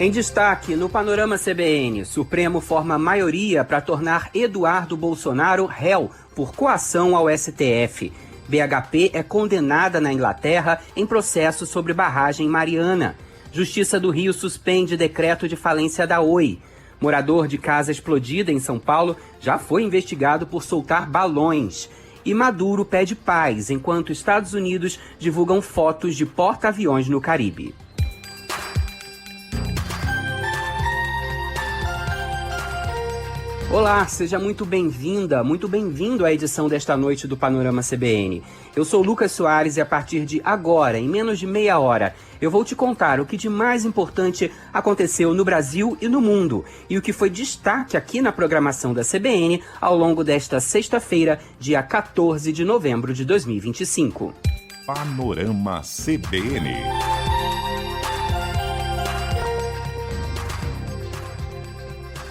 Em destaque, no Panorama CBN, Supremo forma maioria para tornar Eduardo Bolsonaro réu por coação ao STF. BHP é condenada na Inglaterra em processo sobre barragem Mariana. Justiça do Rio suspende decreto de falência da Oi. Morador de casa explodida em São Paulo já foi investigado por soltar balões. E Maduro pede paz, enquanto Estados Unidos divulgam fotos de porta-aviões no Caribe. Olá, seja muito bem-vinda, muito bem-vindo à edição desta noite do Panorama CBN. Eu sou Lucas Soares e a partir de agora, em menos de meia hora, eu vou te contar o que de mais importante aconteceu no Brasil e no mundo e o que foi destaque aqui na programação da CBN ao longo desta sexta-feira, dia 14 de novembro de 2025. Panorama CBN.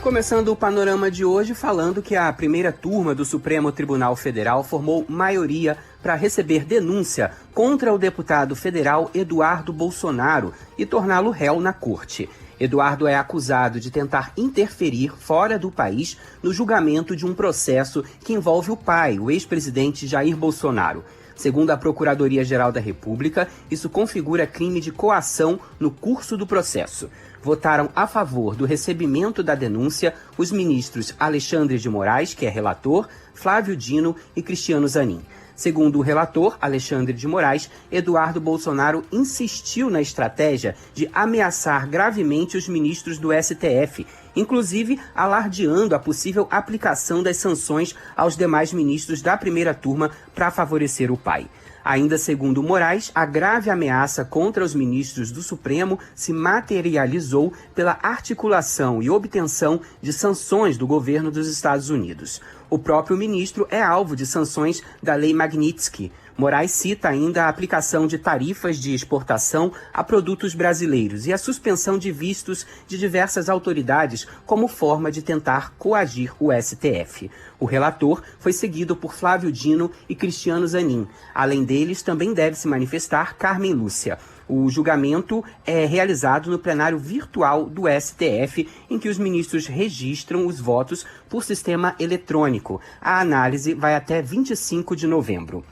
Começando o panorama de hoje falando que a primeira turma do Supremo Tribunal Federal formou maioria para receber denúncia contra o deputado federal Eduardo Bolsonaro e torná-lo réu na corte. Eduardo é acusado de tentar interferir fora do país no julgamento de um processo que envolve o pai, o ex-presidente Jair Bolsonaro. Segundo a Procuradoria-Geral da República, isso configura crime de coação no curso do processo. Votaram a favor do recebimento da denúncia os ministros Alexandre de Moraes, que é relator, Flávio Dino e Cristiano Zanin. Segundo o relator, Alexandre de Moraes, Eduardo Bolsonaro insistiu na estratégia de ameaçar gravemente os ministros do STF, inclusive alardeando a possível aplicação das sanções aos demais ministros da primeira turma para favorecer o pai. Ainda segundo Moraes, a grave ameaça contra os ministros do Supremo se materializou pela articulação e obtenção de sanções do governo dos Estados Unidos. O próprio ministro é alvo de sanções da Lei Magnitsky. Moraes cita ainda a aplicação de tarifas de exportação a produtos brasileiros e a suspensão de vistos de diversas autoridades como forma de tentar coagir o STF. O relator foi seguido por Flávio Dino e Cristiano Zanin. Além deles, também deve se manifestar Carmen Lúcia. O julgamento é realizado no plenário virtual do STF, em que os ministros registram os votos por sistema eletrônico. A análise vai até 25 de novembro.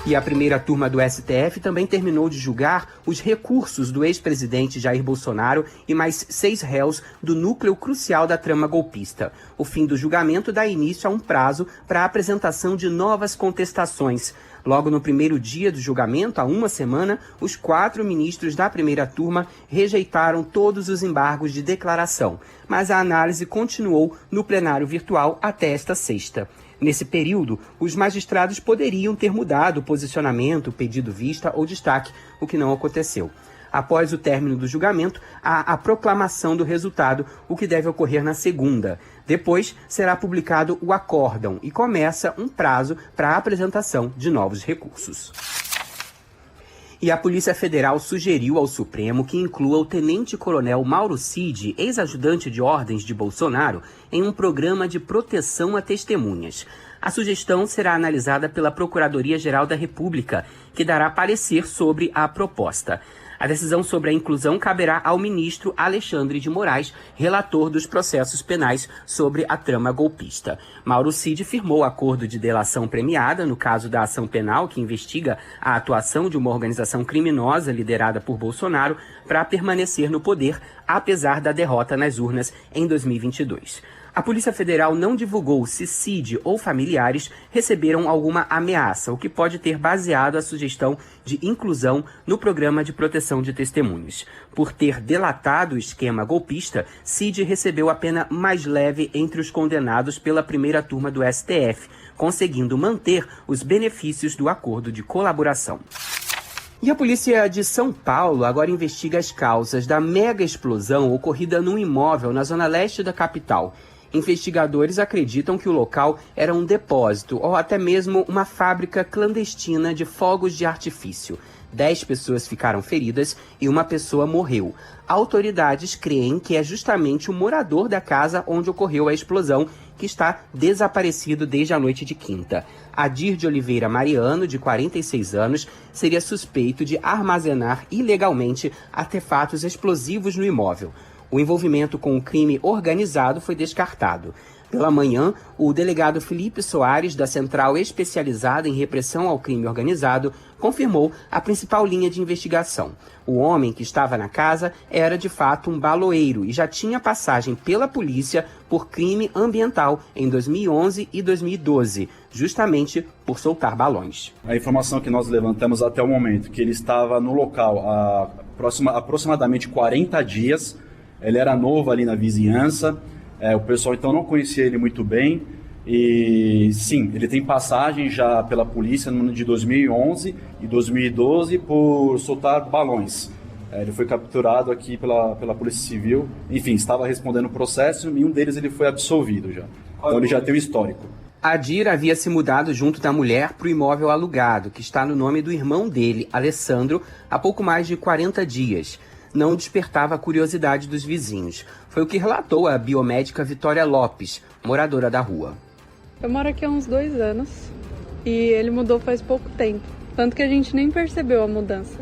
E a primeira turma do STF também terminou de julgar os recursos do ex-presidente Jair Bolsonaro e mais 6 réus do núcleo crucial da trama golpista. O fim do julgamento dá início a um prazo para a apresentação de novas contestações. Logo no primeiro dia do julgamento, há uma semana, os 4 ministros da primeira turma rejeitaram todos os embargos de declaração, mas a análise continuou no plenário virtual até esta sexta. Nesse período, os magistrados poderiam ter mudado o posicionamento, pedido vista ou destaque, o que não aconteceu. Após o término do julgamento, há a proclamação do resultado, o que deve ocorrer na segunda. Depois, será publicado o acórdão e começa um prazo para a apresentação de novos recursos. E a Polícia Federal sugeriu ao Supremo que inclua o tenente-coronel Mauro Cid, ex-ajudante de ordens de Bolsonaro, em um programa de proteção a testemunhas. A sugestão será analisada pela Procuradoria-Geral da República, que dará parecer sobre a proposta. A decisão sobre a inclusão caberá ao ministro Alexandre de Moraes, relator dos processos penais sobre a trama golpista. Mauro Cid firmou acordo de delação premiada no caso da ação penal que investiga a atuação de uma organização criminosa liderada por Bolsonaro para permanecer no poder, apesar da derrota nas urnas em 2022. A Polícia Federal não divulgou se Cid ou familiares receberam alguma ameaça, o que pode ter baseado a sugestão de inclusão no programa de proteção de testemunhas. Por ter delatado o esquema golpista, Cid recebeu a pena mais leve entre os condenados pela primeira turma do STF, conseguindo manter os benefícios do acordo de colaboração. E a polícia de São Paulo agora investiga as causas da mega explosão ocorrida num imóvel na zona leste da capital. Investigadores acreditam que o local era um depósito ou até mesmo uma fábrica clandestina de fogos de artifício. 10 pessoas ficaram feridas e uma pessoa morreu. Autoridades creem que é justamente o morador da casa onde ocorreu a explosão que está desaparecido desde a noite de quinta. Adir de Oliveira Mariano, de 46 anos, seria suspeito de armazenar ilegalmente artefatos explosivos no imóvel. O envolvimento com o crime organizado foi descartado. Pela manhã, o delegado Felipe Soares, da Central Especializada em Repressão ao Crime Organizado, confirmou a principal linha de investigação. O homem que estava na casa era, de fato, um baloeiro e já tinha passagem pela polícia por crime ambiental em 2011 e 2012, justamente por soltar balões. A informação que nós levantamos até o momento, que ele estava no local há aproximadamente 40 dias, ele era novo ali na vizinhança, o pessoal então não conhecia ele muito bem e sim, ele tem passagem já pela polícia no ano de 2011 e 2012 por soltar balões. Ele foi capturado aqui pela Polícia Civil, enfim, estava respondendo o processo e um deles ele foi absolvido já. Então ele já tem o histórico. Adir havia se mudado junto da mulher para o imóvel alugado, que está no nome do irmão dele, Alessandro, há pouco mais de 40 dias. Não despertava a curiosidade dos vizinhos. Foi o que relatou a biomédica Vitória Lopes, moradora da rua. Eu moro aqui há uns 2 anos e ele mudou faz pouco tempo, tanto que a gente nem percebeu a mudança.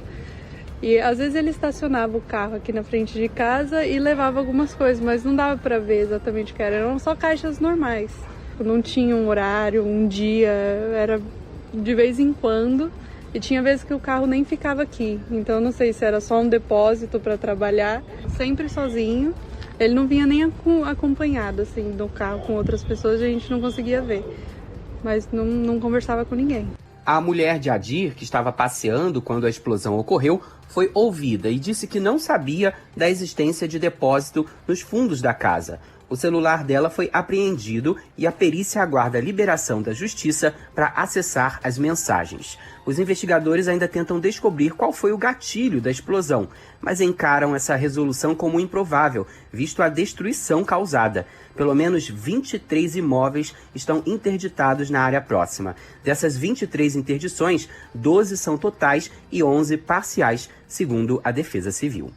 E às vezes ele estacionava o carro aqui na frente de casa e levava algumas coisas, mas não dava para ver exatamente o que era, eram só caixas normais. Não tinha um horário, um dia, era de vez em quando. E tinha vezes que o carro nem ficava aqui, então não sei se era só um depósito para trabalhar, sempre sozinho. Ele não vinha nem acompanhado assim no carro com outras pessoas, a gente não conseguia ver, mas não conversava com ninguém. A mulher de Adir, que estava passeando quando a explosão ocorreu, foi ouvida e disse que não sabia da existência de depósito nos fundos da casa. O celular dela foi apreendido e a perícia aguarda a liberação da justiça para acessar as mensagens. Os investigadores ainda tentam descobrir qual foi o gatilho da explosão, mas encaram essa resolução como improvável, visto a destruição causada. Pelo menos 23 imóveis estão interditados na área próxima. Dessas 23 interdições, 12 são totais e 11 parciais, segundo a Defesa Civil.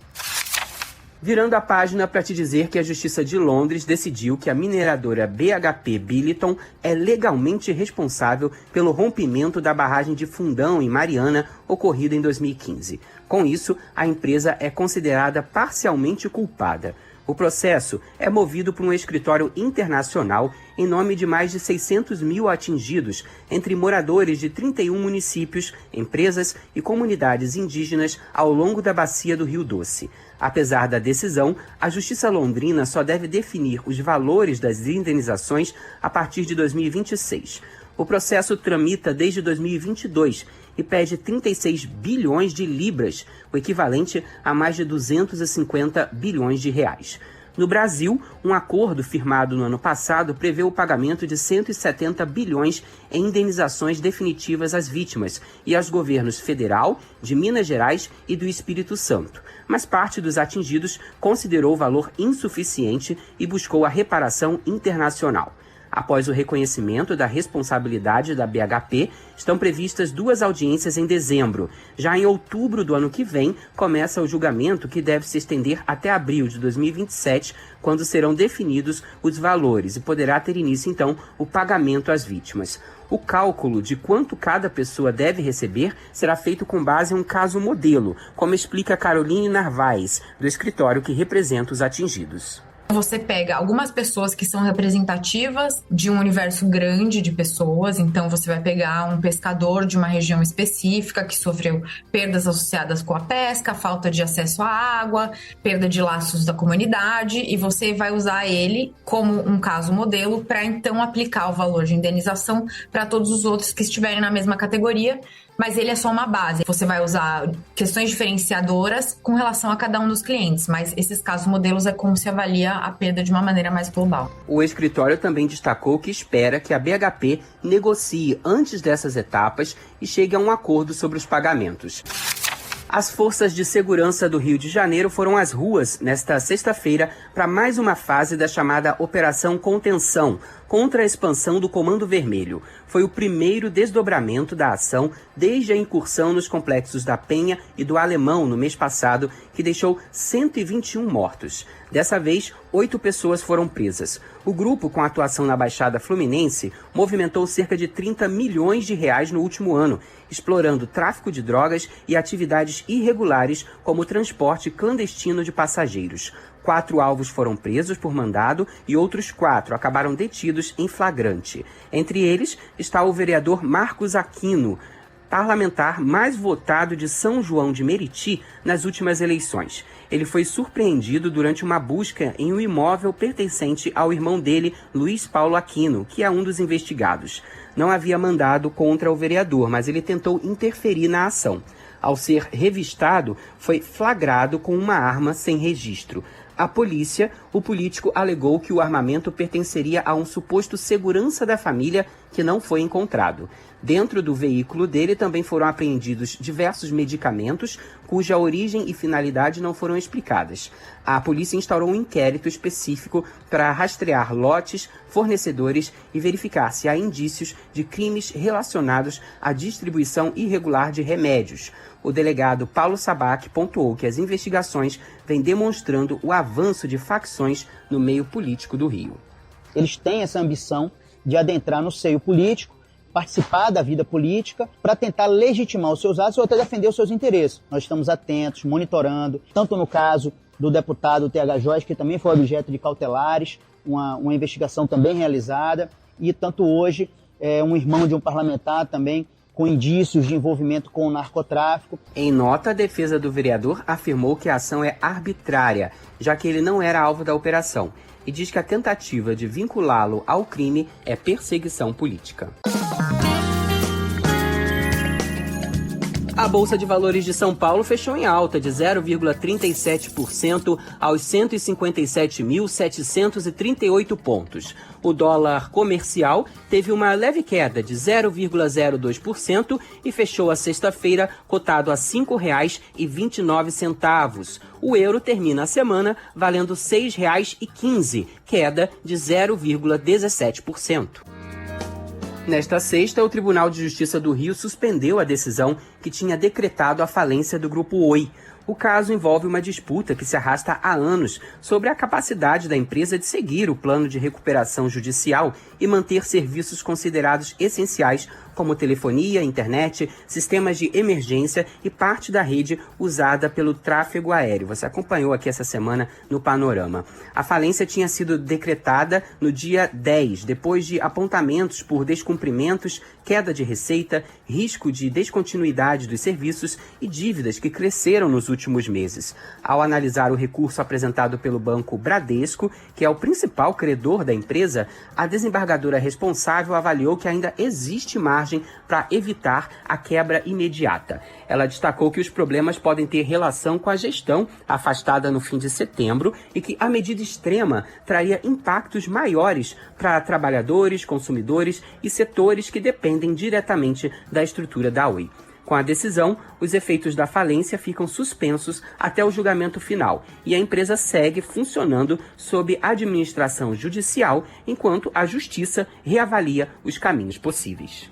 Virando a página para te dizer que a Justiça de Londres decidiu que a mineradora BHP Billiton é legalmente responsável pelo rompimento da barragem de Fundão, em Mariana, ocorrido em 2015. Com isso, a empresa é considerada parcialmente culpada. O processo é movido por um escritório internacional em nome de mais de 600 mil atingidos, entre moradores de 31 municípios, empresas e comunidades indígenas ao longo da bacia do Rio Doce. Apesar da decisão, a Justiça londrina só deve definir os valores das indenizações a partir de 2026. O processo tramita desde 2022 e pede 36 bilhões de libras, o equivalente a mais de 250 bilhões de reais. No Brasil, um acordo firmado no ano passado prevê o pagamento de 170 bilhões em indenizações definitivas às vítimas e aos governos federal, de Minas Gerais e do Espírito Santo. Mas parte dos atingidos considerou o valor insuficiente e buscou a reparação internacional. Após o reconhecimento da responsabilidade da BHP, estão previstas 2 audiências em dezembro. Já em outubro do ano que vem, começa o julgamento que deve se estender até abril de 2027, quando serão definidos os valores e poderá ter início, então, o pagamento às vítimas. O cálculo de quanto cada pessoa deve receber será feito com base em um caso modelo, como explica Caroline Narvaez, do escritório que representa os atingidos. Você pega algumas pessoas que são representativas de um universo grande de pessoas, então você vai pegar um pescador de uma região específica que sofreu perdas associadas com a pesca, falta de acesso à água, perda de laços da comunidade, e você vai usar ele como um caso modelo para então aplicar o valor de indenização para todos os outros que estiverem na mesma categoria, mas ele é só uma base. Você vai usar questões diferenciadoras com relação a cada um dos clientes, mas esses casos modelos é como se avalia a perda de uma maneira mais global. O escritório também destacou que espera que a BHP negocie antes dessas etapas e chegue a um acordo sobre os pagamentos. As forças de segurança do Rio de Janeiro foram às ruas nesta sexta-feira para mais uma fase da chamada Operação Contenção, contra a expansão do Comando Vermelho. Foi o primeiro desdobramento da ação desde a incursão nos complexos da Penha e do Alemão no mês passado, que deixou 121 mortos. Dessa vez, 8 pessoas foram presas. O grupo, com atuação na Baixada Fluminense, movimentou cerca de 30 milhões de reais no último ano, explorando tráfico de drogas e atividades irregulares como o transporte clandestino de passageiros. 4 alvos foram presos por mandado e outros 4 acabaram detidos em flagrante. Entre eles está o vereador Marcos Aquino, parlamentar mais votado de São João de Meriti nas últimas eleições. Ele foi surpreendido durante uma busca em um imóvel pertencente ao irmão dele, Luiz Paulo Aquino, que é um dos investigados. Não havia mandado contra o vereador, mas ele tentou interferir na ação. Ao ser revistado, foi flagrado com uma arma sem registro. À polícia, o político alegou que o armamento pertenceria a um suposto segurança da família que não foi encontrado. Dentro do veículo dele também foram apreendidos diversos medicamentos cuja origem e finalidade não foram explicadas. A polícia instaurou um inquérito específico para rastrear lotes, fornecedores e verificar se há indícios de crimes relacionados à distribuição irregular de remédios. O delegado Paulo Sabac pontuou que as investigações vêm demonstrando o avanço de facções no meio político do Rio. Eles têm essa ambição de adentrar no seio político, participar da vida política para tentar legitimar os seus atos ou até defender os seus interesses. Nós estamos atentos, monitorando, tanto no caso do deputado TH Joyce, que também foi objeto de cautelares, uma investigação também realizada, e tanto hoje um irmão de um parlamentar também com indícios de envolvimento com o narcotráfico. Em nota, a defesa do vereador afirmou que a ação é arbitrária, já que ele não era alvo da operação, e diz que a tentativa de vinculá-lo ao crime é perseguição política. A Bolsa de Valores de São Paulo fechou em alta de 0,37% aos 157.738 pontos. O dólar comercial teve uma leve queda de 0,02% e fechou a sexta-feira cotado a R$ 5,29. O euro termina a semana valendo R$ 6,15, queda de 0,17%. Nesta sexta, o Tribunal de Justiça do Rio suspendeu a decisão que tinha decretado a falência do Grupo Oi. O caso envolve uma disputa que se arrasta há anos sobre a capacidade da empresa de seguir o plano de recuperação judicial e manter serviços considerados essenciais como telefonia, internet, sistemas de emergência e parte da rede usada pelo tráfego aéreo. Você acompanhou aqui essa semana no Panorama. A falência tinha sido decretada no dia 10, depois de apontamentos por descumprimentos, queda de receita, risco de descontinuidade dos serviços e dívidas que cresceram nos últimos meses. Ao analisar o recurso apresentado pelo Banco Bradesco, que é o principal credor da empresa, a desembargadora responsável avaliou que ainda existe margem para evitar a quebra imediata. Ela destacou que os problemas podem ter relação com a gestão afastada no fim de setembro e que a medida extrema traria impactos maiores para trabalhadores, consumidores e setores que dependem diretamente da estrutura da Oi. Com a decisão, os efeitos da falência ficam suspensos até o julgamento final e a empresa segue funcionando sob administração judicial enquanto a Justiça reavalia os caminhos possíveis.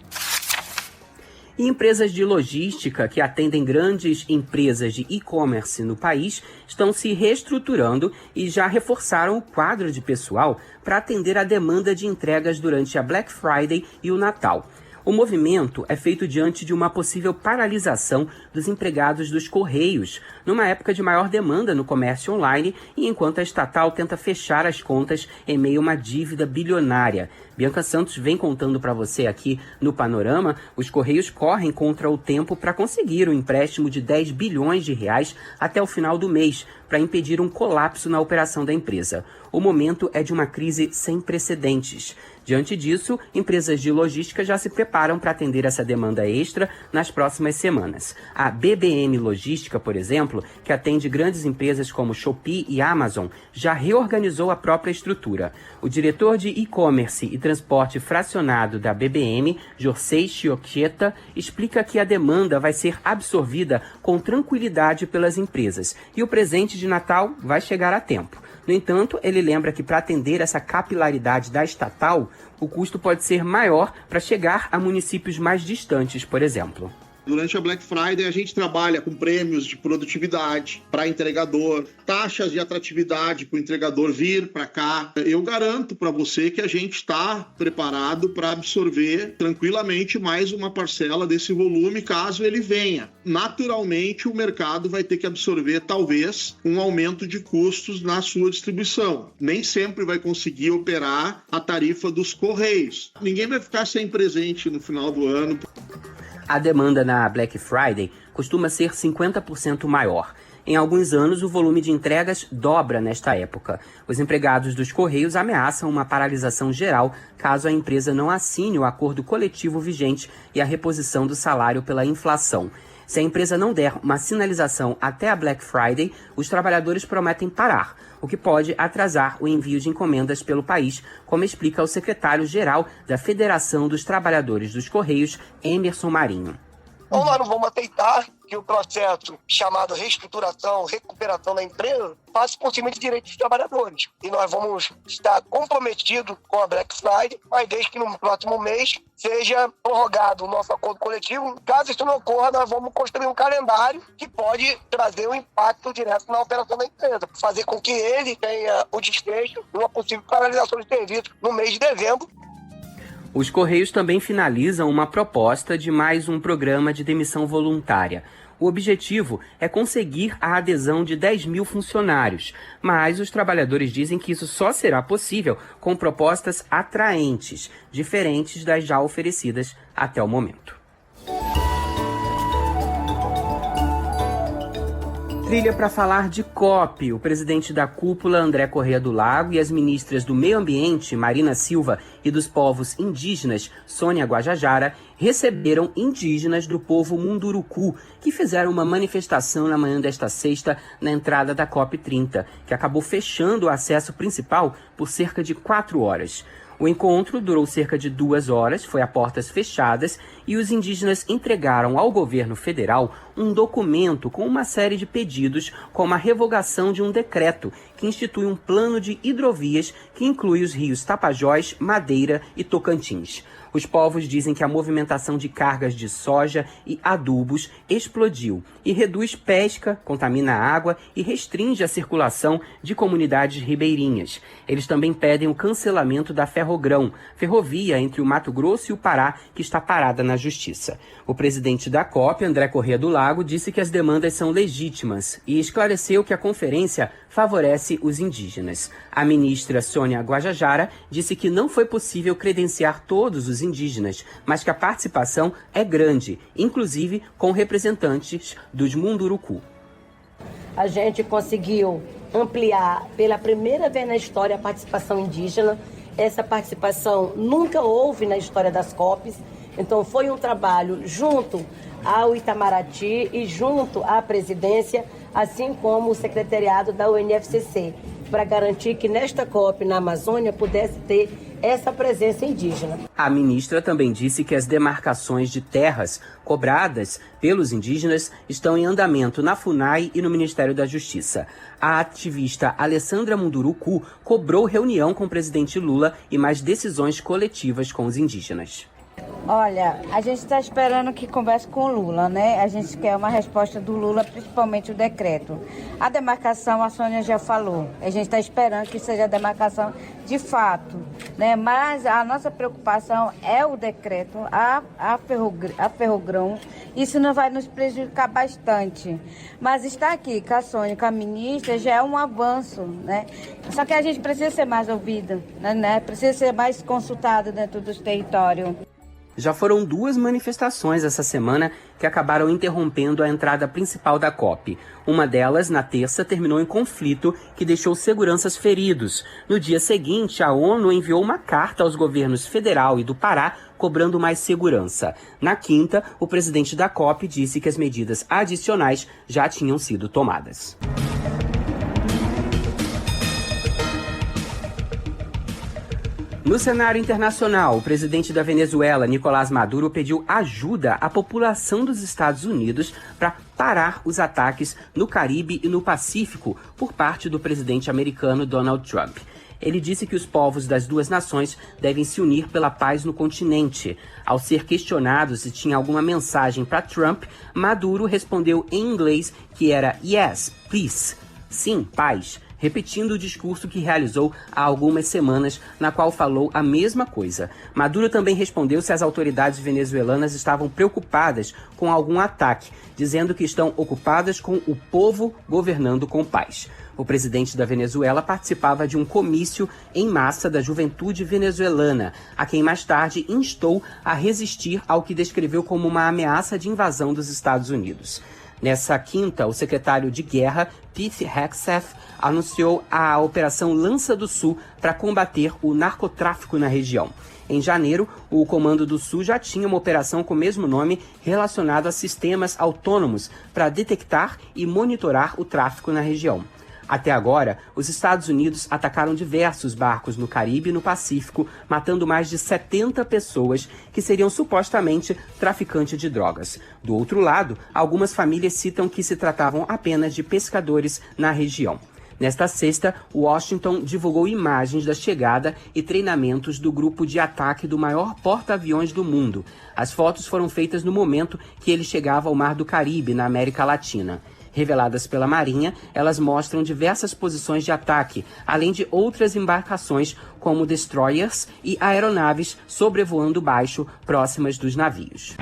E empresas de logística que atendem grandes empresas de e-commerce no país estão se reestruturando e já reforçaram o quadro de pessoal para atender a demanda de entregas durante a Black Friday e o Natal. O movimento é feito diante de uma possível paralisação dos empregados dos Correios, numa época de maior demanda no comércio online e enquanto a estatal tenta fechar as contas em meio a uma dívida bilionária. Bianca Santos vem contando para você aqui no Panorama. Os Correios correm contra o tempo para conseguir um empréstimo de 10 bilhões de reais até o final do mês, para impedir um colapso na operação da empresa. O momento é de uma crise sem precedentes. Diante disso, empresas de logística já se preparam para atender essa demanda extra nas próximas semanas. A BBM Logística, por exemplo, que atende grandes empresas como Shopee e Amazon, já reorganizou a própria estrutura. O diretor de e-commerce e transporte fracionado da BBM, Josei Chiocheta, explica que a demanda vai ser absorvida com tranquilidade pelas empresas e o presente de Natal vai chegar a tempo. No entanto, ele lembra que para atender essa capilaridade da estatal, o custo pode ser maior para chegar a municípios mais distantes, por exemplo. Durante a Black Friday, a gente trabalha com prêmios de produtividade para entregador, taxas de atratividade para o entregador vir para cá. Eu garanto para você que a gente está preparado para absorver tranquilamente mais uma parcela desse volume, caso ele venha. Naturalmente, o mercado vai ter que absorver, talvez, um aumento de custos na sua distribuição. Nem sempre vai conseguir operar a tarifa dos Correios. Ninguém vai ficar sem presente no final do ano. A demanda na Black Friday costuma ser 50% maior. Em alguns anos, o volume de entregas dobra nesta época. Os empregados dos Correios ameaçam uma paralisação geral caso a empresa não assine o acordo coletivo vigente e a reposição do salário pela inflação. Se a empresa não der uma sinalização até a Black Friday, os trabalhadores prometem parar, o que pode atrasar o envio de encomendas pelo país, como explica o secretário-geral da Federação dos Trabalhadores dos Correios, Emerson Marinho. Ou nós não vamos aceitar que o processo chamado reestruturação, recuperação da empresa, faça por cima de direitos dos trabalhadores. E nós vamos estar comprometidos com a Black Friday, mas desde que no próximo mês seja prorrogado o nosso acordo coletivo. Caso isso não ocorra, nós vamos construir um calendário que pode trazer um impacto direto na operação da empresa, fazer com que ele tenha o desfecho de uma possível paralisação de serviços no mês de dezembro. Os Correios também finalizam uma proposta de mais um programa de demissão voluntária. O objetivo é conseguir a adesão de 10 mil funcionários, mas os trabalhadores dizem que isso só será possível com propostas atraentes, diferentes das já oferecidas até o momento. Trilha para falar de COP. O presidente da cúpula, André Corrêa do Lago, e as ministras do Meio Ambiente, Marina Silva, e dos povos indígenas, Sônia Guajajara, receberam indígenas do povo Munduruku, que fizeram uma manifestação na manhã desta sexta na entrada da COP30, que acabou fechando o acesso principal por cerca de 4 horas. O encontro durou cerca de 2 horas, foi a portas fechadas, e os indígenas entregaram ao governo federal um documento com uma série de pedidos, como a revogação de um decreto que institui um plano de hidrovias que inclui os rios Tapajós, Madeira e Tocantins. Os povos dizem que a movimentação de cargas de soja e adubos explodiu e reduz pesca, contamina a água e restringe a circulação de comunidades ribeirinhas. Eles também pedem o cancelamento da Ferrogrão, ferrovia entre o Mato Grosso e o Pará, que está parada na Justiça. O presidente da COP, André Corrêa do Lago, disse que as demandas são legítimas e esclareceu que a conferência favorece os indígenas. A ministra Sônia Guajajara disse que não foi possível credenciar todos os indígenas, mas que a participação é grande, inclusive com representantes dos Munduruku. A gente conseguiu ampliar pela primeira vez na história a participação indígena. Essa participação nunca houve na história das COPs, então foi um trabalho junto ao Itamaraty e junto à presidência, assim como o secretariado da UNFCC, para garantir que nesta COP na Amazônia pudesse ter essa presença indígena. A ministra também disse que as demarcações de terras cobradas pelos indígenas estão em andamento na FUNAI e no Ministério da Justiça. A ativista Alessandra Munduruku cobrou reunião com o presidente Lula e mais decisões coletivas com os indígenas. Olha, a gente está esperando que converse com o Lula, né? A gente quer uma resposta do Lula, principalmente o decreto. A demarcação, a Sônia já falou. A gente está esperando que seja a demarcação de fato, né? Mas a nossa preocupação é o decreto, a Ferrogrão. Isso não vai nos prejudicar bastante. Mas estar aqui com a Sônia, com a ministra, já é um avanço, né? Só que a gente precisa ser mais ouvida, né? Precisa ser mais consultada dentro dos territórios. Já foram 2 manifestações essa semana que acabaram interrompendo a entrada principal da COP. Uma delas, na terça, terminou em conflito que deixou seguranças feridos. No dia seguinte, a ONU enviou uma carta aos governos federal e do Pará cobrando mais segurança. Na quinta, o presidente da COP disse que as medidas adicionais já tinham sido tomadas. No cenário internacional, o presidente da Venezuela, Nicolás Maduro, pediu ajuda à população dos Estados Unidos para parar os ataques no Caribe e no Pacífico por parte do presidente americano Donald Trump. Ele disse que os povos das duas nações devem se unir pela paz no continente. Ao ser questionado se tinha alguma mensagem para Trump, Maduro respondeu em inglês que era "Yes, peace", sim, paz, repetindo o discurso que realizou há algumas semanas, na qual falou a mesma coisa. Maduro também respondeu se as autoridades venezuelanas estavam preocupadas com algum ataque, dizendo que estão ocupadas com o povo governando com paz. O presidente da Venezuela participava de um comício em massa da juventude venezuelana, a quem mais tarde instou a resistir ao que descreveu como uma ameaça de invasão dos Estados Unidos. Nessa quinta, o secretário de Guerra, Pete Hegseth, anunciou a Operação Lança do Sul para combater o narcotráfico na região. Em janeiro, o Comando do Sul já tinha uma operação com o mesmo nome relacionada a sistemas autônomos para detectar e monitorar o tráfico na região. Até agora, os Estados Unidos atacaram diversos barcos no Caribe e no Pacífico, matando mais de 70 pessoas que seriam supostamente traficantes de drogas. Do outro lado, algumas famílias citam que se tratavam apenas de pescadores na região. Nesta sexta, Washington divulgou imagens da chegada e treinamentos do grupo de ataque do maior porta-aviões do mundo. As fotos foram feitas no momento que ele chegava ao Mar do Caribe, na América Latina. Reveladas pela Marinha, elas mostram diversas posições de ataque, além de outras embarcações como destroyers e aeronaves sobrevoando baixo, próximas dos navios.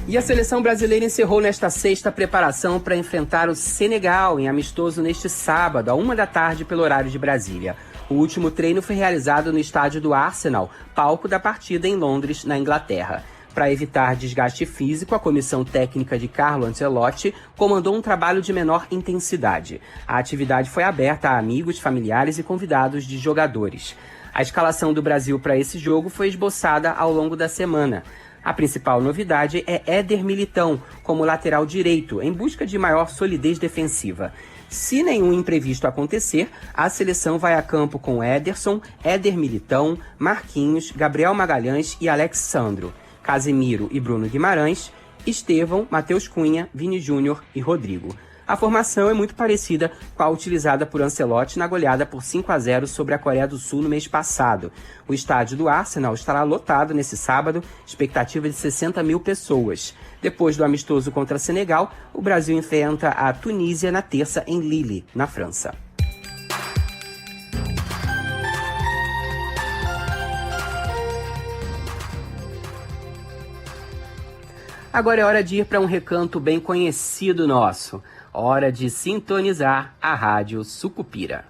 E a seleção brasileira encerrou nesta sexta a preparação para enfrentar o Senegal em amistoso neste sábado, à 13h pelo horário de Brasília. O último treino foi realizado no estádio do Arsenal, palco da partida em Londres, na Inglaterra. Para evitar desgaste físico, a comissão técnica de Carlo Ancelotti comandou um trabalho de menor intensidade. A atividade foi aberta a amigos, familiares e convidados de jogadores. A escalação do Brasil para esse jogo foi esboçada ao longo da semana. A principal novidade é Éder Militão como lateral direito, em busca de maior solidez defensiva. Se nenhum imprevisto acontecer, a seleção vai a campo com Ederson, Éder Militão, Marquinhos, Gabriel Magalhães e Alex Sandro, Casemiro e Bruno Guimarães, Estevão, Matheus Cunha, Vini Júnior e Rodrigo. A formação é muito parecida com a utilizada por Ancelotti na goleada por 5-0 sobre a Coreia do Sul no mês passado. O estádio do Arsenal estará lotado nesse sábado, expectativa de 60 mil pessoas. Depois do amistoso contra Senegal, o Brasil enfrenta a Tunísia na terça em Lille, na França. Agora é hora de ir para um recanto bem conhecido nosso. Hora de sintonizar a Rádio Sucupira.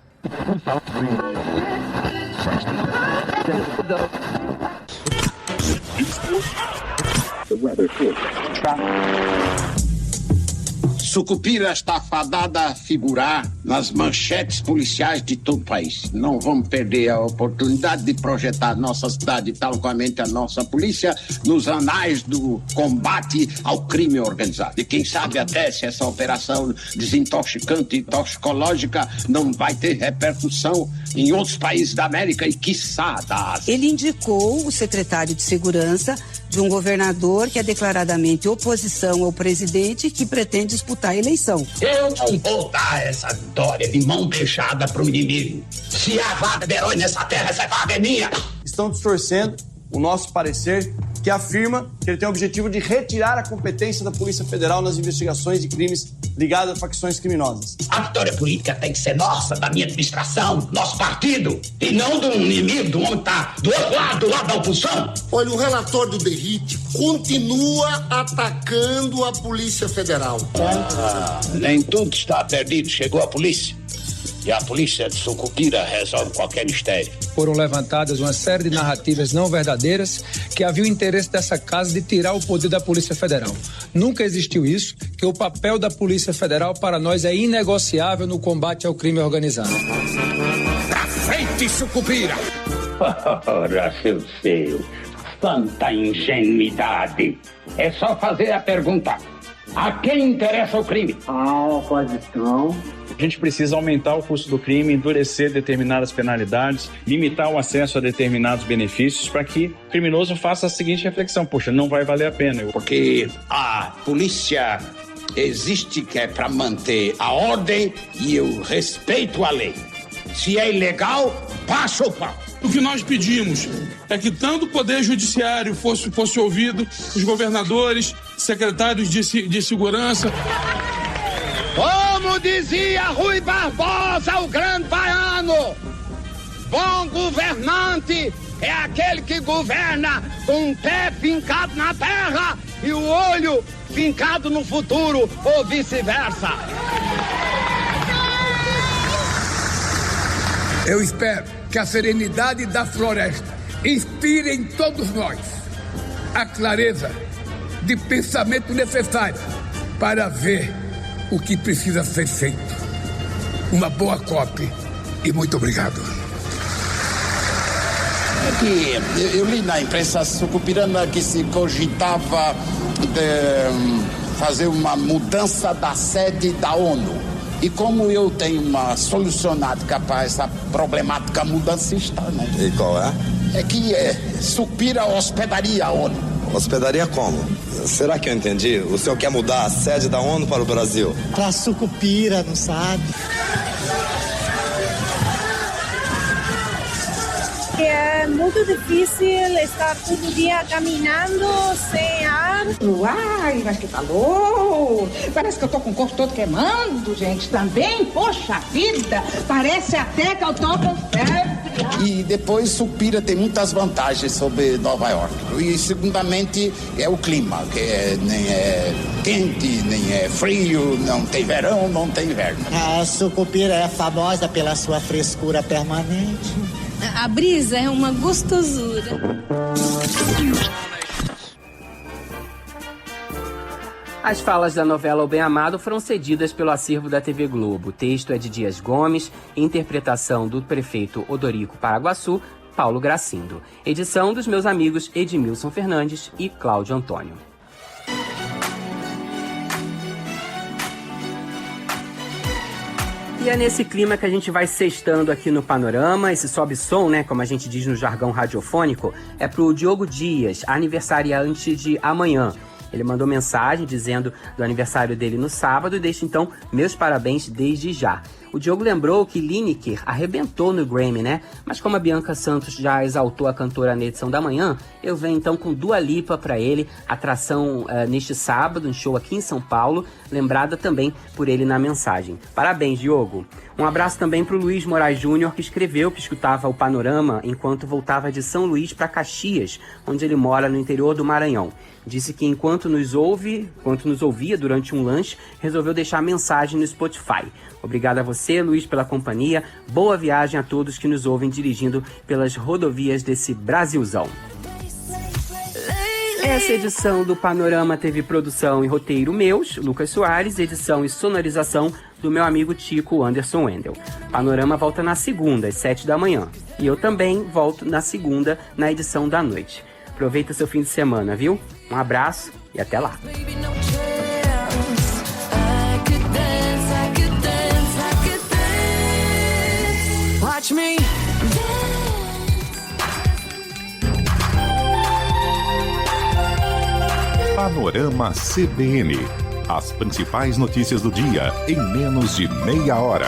Sucupira está fadada a figurar nas manchetes policiais de todo o país. Não vamos perder a oportunidade de projetar nossa cidade, tal como a nossa polícia, nos anais do combate ao crime organizado. E quem sabe até se essa operação desintoxicante e toxicológica não vai ter repercussão em outros países da América e quiçá da Ásia. Ele indicou o secretário de Segurança de um governador que é declaradamente oposição ao presidente que pretende disputar a eleição. Eu não vou dar essa vitória de mão beijada para o inimigo. Se há vaga de herói nessa terra, essa vaga é minha. Estão distorcendo o nosso parecer, que afirma que ele tem o objetivo de retirar a competência da Polícia Federal nas investigações de crimes ligados a facções criminosas. A vitória política tem que ser nossa, da minha administração, nosso partido, e não do inimigo, do homem que está do outro lado, do lado da oposição. Olha, o relator do DERIT continua atacando a Polícia Federal. Nem tudo está perdido, chegou a polícia. E a polícia de Sucupira resolve qualquer mistério. Foram levantadas uma série de narrativas não verdadeiras que havia o interesse dessa casa de tirar o poder da Polícia Federal. Nunca existiu isso, que o papel da Polícia Federal para nós é inegociável no combate ao crime organizado. Pra frente, Sucupira! Ora, seu, quanta ingenuidade! É só fazer a pergunta: a quem interessa o crime? A oposição. A gente precisa aumentar o custo do crime, endurecer determinadas penalidades, limitar o acesso a determinados benefícios para que o criminoso faça a seguinte reflexão: poxa, não vai valer a pena. Porque a polícia existe que é para manter a ordem e o respeito à lei. Se é ilegal, passa o pau. O que nós pedimos é que tanto o Poder Judiciário fosse ouvido, os governadores, secretários de segurança. Como dizia Rui Barbosa, o grande baiano, bom governante é aquele que governa com um pé fincado na terra e o olho fincado no futuro, ou vice-versa. Eu espero que a serenidade da floresta inspire em todos nós a clareza de pensamento necessária para ver o que precisa ser feito. Uma boa COP e muito obrigado. Eu li na imprensa sucupirana que se cogitava de fazer uma mudança da sede da ONU. E como eu tenho uma solucionática para essa problemática mudancista, né? E qual é? É que Sucupira hospedaria a ONU. Hospedaria como? Será que eu entendi? O senhor quer mudar a sede da ONU para o Brasil? Para Sucupira, não sabe? É muito difícil estar todo dia caminhando sem ar. Uai, mas que calor! Parece que eu tô com o corpo todo queimando, gente. Também, poxa vida! Parece até que eu tô com febre. E depois Sucupira tem muitas vantagens sobre Nova York. E segundamente é o clima, que nem é quente, nem é frio, não tem verão, não tem inverno. A Sucupira é famosa pela sua frescura permanente. A brisa é uma gostosura. As falas da novela O Bem Amado foram cedidas pelo acervo da TV Globo. O texto é de Dias Gomes, interpretação do prefeito Odorico Paraguaçu, Paulo Gracindo. Edição dos meus amigos Edmilson Fernandes e Cláudio Antônio. E é nesse clima que a gente vai sextando aqui no Panorama. Esse sobe-som, né, como a gente diz no jargão radiofônico, é pro Diogo Dias, aniversariante de amanhã. Ele mandou mensagem dizendo do aniversário dele no sábado e deixa então meus parabéns desde já. O Diogo lembrou que Lineker arrebentou no Grammy, né? Mas como a Bianca Santos já exaltou a cantora na edição da manhã, eu venho então com Dua Lipa para ele, atração neste sábado, um show aqui em São Paulo, lembrada também por ele na mensagem. Parabéns, Diogo! Um abraço também para o Luiz Moraes Júnior, que escreveu que escutava o Panorama enquanto voltava de São Luís para Caxias, onde ele mora no interior do Maranhão. Disse que enquanto nos ouvia durante um lanche, resolveu deixar mensagem no Spotify. Obrigado a você, Luiz, pela companhia. Boa viagem a todos que nos ouvem dirigindo pelas rodovias desse Brasilzão. Essa edição do Panorama teve produção e roteiro meus, Lucas Soares, edição e sonorização do meu amigo Tico Anderson Wendel. Panorama volta na segunda, às 7 da manhã. E eu também volto na segunda, na edição da noite. Aproveita seu fim de semana, viu? Um abraço e até lá. Watch me. Panorama CBN. As principais notícias do dia em menos de meia hora.